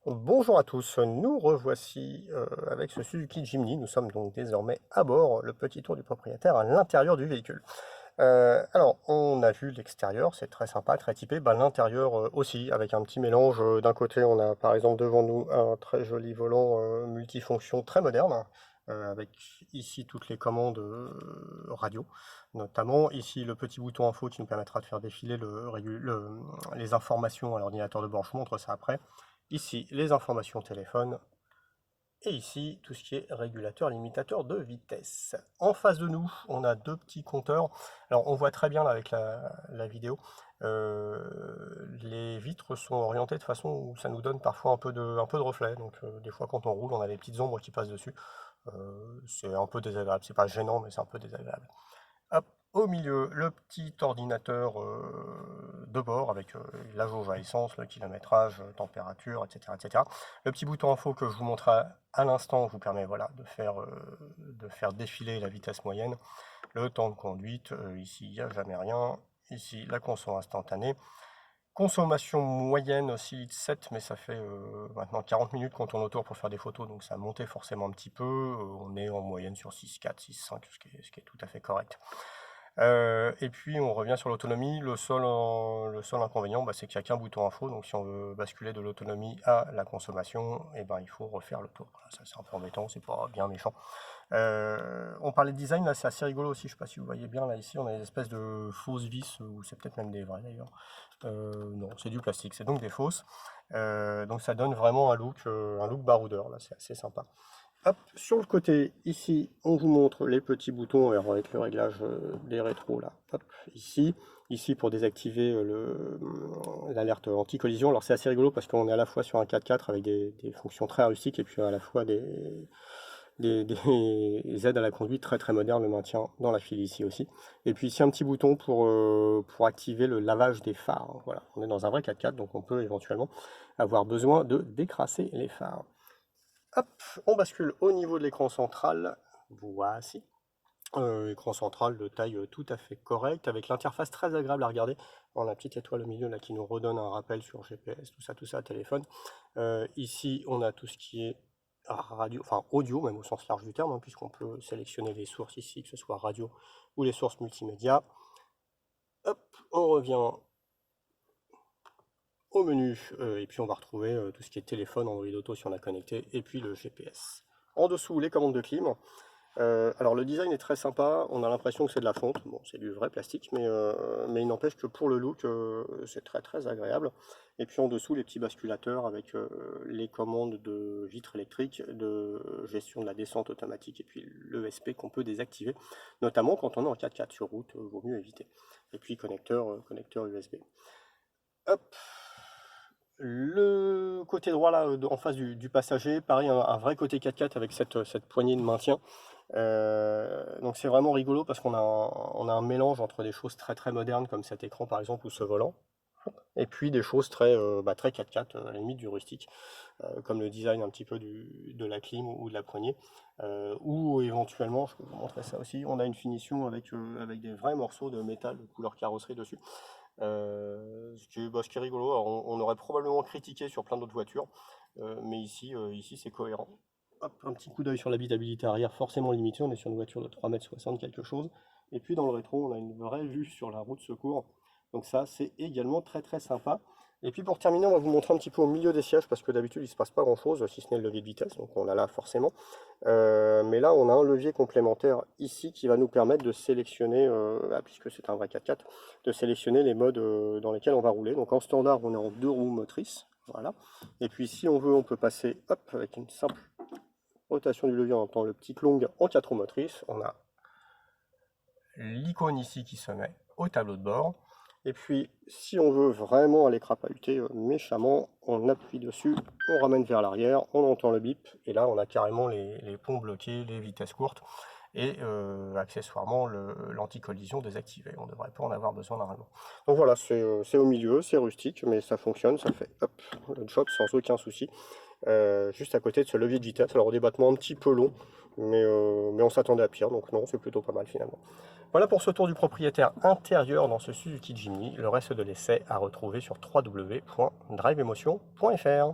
Bonjour à tous, nous revoici avec ce Suzuki Jimny. Nous sommes donc désormais à bord, le petit tour du propriétaire à l'intérieur du véhicule. Alors, on a vu l'extérieur, c'est très sympa, très typé. Bah, l'intérieur aussi, avec un petit mélange. D'un côté, on a par exemple devant nous un très joli volant multifonction très moderne, avec ici toutes les commandes radio, notamment ici le petit bouton info qui nous permettra de faire défiler les informations à l'ordinateur de bord. Je vous montre ça après. Ici, les informations téléphone. Et ici, tout ce qui est régulateur, limitateur de vitesse. En face de nous, on a deux petits compteurs. Alors, on voit très bien là avec la vidéo. Les vitres sont orientées de façon où ça nous donne parfois un peu de reflet. Donc, des fois, quand on roule, on a des petites ombres qui passent dessus. C'est un peu désagréable. C'est pas gênant, mais c'est un peu désagréable. Hop, au milieu, le petit ordinateur de bord avec la jauge à essence, le kilométrage, température, etc., etc. Le petit bouton info que je vous montrais à l'instant vous permet voilà, de faire défiler la vitesse moyenne, le temps de conduite, ici il n'y a jamais rien, ici la consommation instantanée. Consommation moyenne 6,7 litres, mais ça fait maintenant 40 minutes qu'on tourne autour pour faire des photos, donc ça a monté forcément un petit peu. On est en moyenne sur 6,4, 6,5, ce qui est tout à fait correct. Et puis on revient sur l'autonomie. Le seul inconvénient, c'est qu'il n'y a qu'un bouton info, donc si on veut basculer de l'autonomie à la consommation, il faut refaire le tour. Voilà, ça c'est un peu embêtant, c'est pas bien méchant. On parlait de design, là c'est assez rigolo aussi, je sais pas si vous voyez bien, là ici on a des espèces de fausses vis, ou c'est peut-être même des vrais d'ailleurs. Non, c'est du plastique, c'est donc des fausses. Donc ça donne vraiment un look baroudeur, là c'est assez sympa. Hop, sur le côté, ici, on vous montre les petits boutons avec le réglage des rétros là. Hop, ici pour désactiver l'alerte anti-collision. Alors c'est assez rigolo parce qu'on est à la fois sur un 4x4 avec des fonctions très rustiques et puis à la fois des aides à la conduite très très modernes, le maintien dans la file ici aussi. Et puis ici un petit bouton pour activer le lavage des phares. Voilà, on est dans un vrai 4x4 donc on peut éventuellement avoir besoin de décrasser les phares. Hop, on bascule au niveau de l'écran central. Voici. Écran central de taille tout à fait correcte, avec l'interface très agréable à regarder. On a la petite étoile au milieu là qui nous redonne un rappel sur GPS, tout ça, téléphone. Ici, on a tout ce qui est radio, enfin audio, même au sens large du terme, puisqu'on peut sélectionner les sources ici, que ce soit radio ou les sources multimédia. Hop, on revient au menu, et puis on va retrouver tout ce qui est téléphone, Android Auto si on a connecté, et puis le GPS. En dessous, les commandes de clim. Alors le design est très sympa, on a l'impression que c'est de la fonte, bon c'est du vrai plastique, mais il n'empêche que pour le look, c'est très très agréable. Et puis en dessous, les petits basculateurs avec les commandes de vitres électriques, de gestion de la descente automatique, et puis l'ESP qu'on peut désactiver, notamment quand on est en 4x4 sur route, vaut mieux éviter. Et puis connecteur USB. Hop, le côté droit là, en face du passager, pareil, un vrai côté 4x4 avec cette poignée de maintien. Donc c'est vraiment rigolo parce qu'on a un mélange entre des choses très très modernes comme cet écran par exemple ou ce volant, et puis des choses très 4x4, à la limite du rustique, comme le design un petit peu de la clim ou de la poignée, ou éventuellement, je peux vous montrer ça aussi, on a une finition avec des vrais morceaux de métal de couleur carrosserie dessus. Ce qui est rigolo. Alors, on aurait probablement critiqué sur plein d'autres voitures, mais ici c'est cohérent. Hop, un petit coup d'œil sur l'habitabilité arrière, forcément limitée, on est sur une voiture de 3,60 m quelque chose. Et puis dans le rétro, on a une vraie vue sur la route secours. Donc ça, c'est également très très sympa. Et puis pour terminer, on va vous montrer un petit peu au milieu des sièges, parce que d'habitude il ne se passe pas grand chose, si ce n'est le levier de vitesse, donc on a là forcément. Mais là, on a un levier complémentaire ici qui va nous permettre de sélectionner, puisque c'est un vrai 4x4, de sélectionner les modes dans lesquels on va rouler. Donc en standard, on est en 2 roues motrices, voilà. Et puis si on veut, on peut passer, hop, avec une simple rotation du levier, on entend le petit long en 4 roues motrices. On a l'icône ici qui se met au tableau de bord. Et puis, si on veut vraiment aller crapahuter méchamment, on appuie dessus, on ramène vers l'arrière, on entend le bip, et là on a carrément les ponts bloqués, les vitesses courtes, et accessoirement l'anti-collision désactivé. On ne devrait pas en avoir besoin normalement. Donc voilà, c'est au milieu, c'est rustique, mais ça fonctionne, ça fait hop, le job sans aucun souci. Juste à côté de ce levier de vitesse. Alors au débattement un petit peu long, mais on s'attendait à pire, donc non, c'est plutôt pas mal finalement. Voilà pour ce tour du propriétaire intérieur dans ce Suzuki Jimny. Le reste de l'essai à retrouver sur www.driveemotion.fr.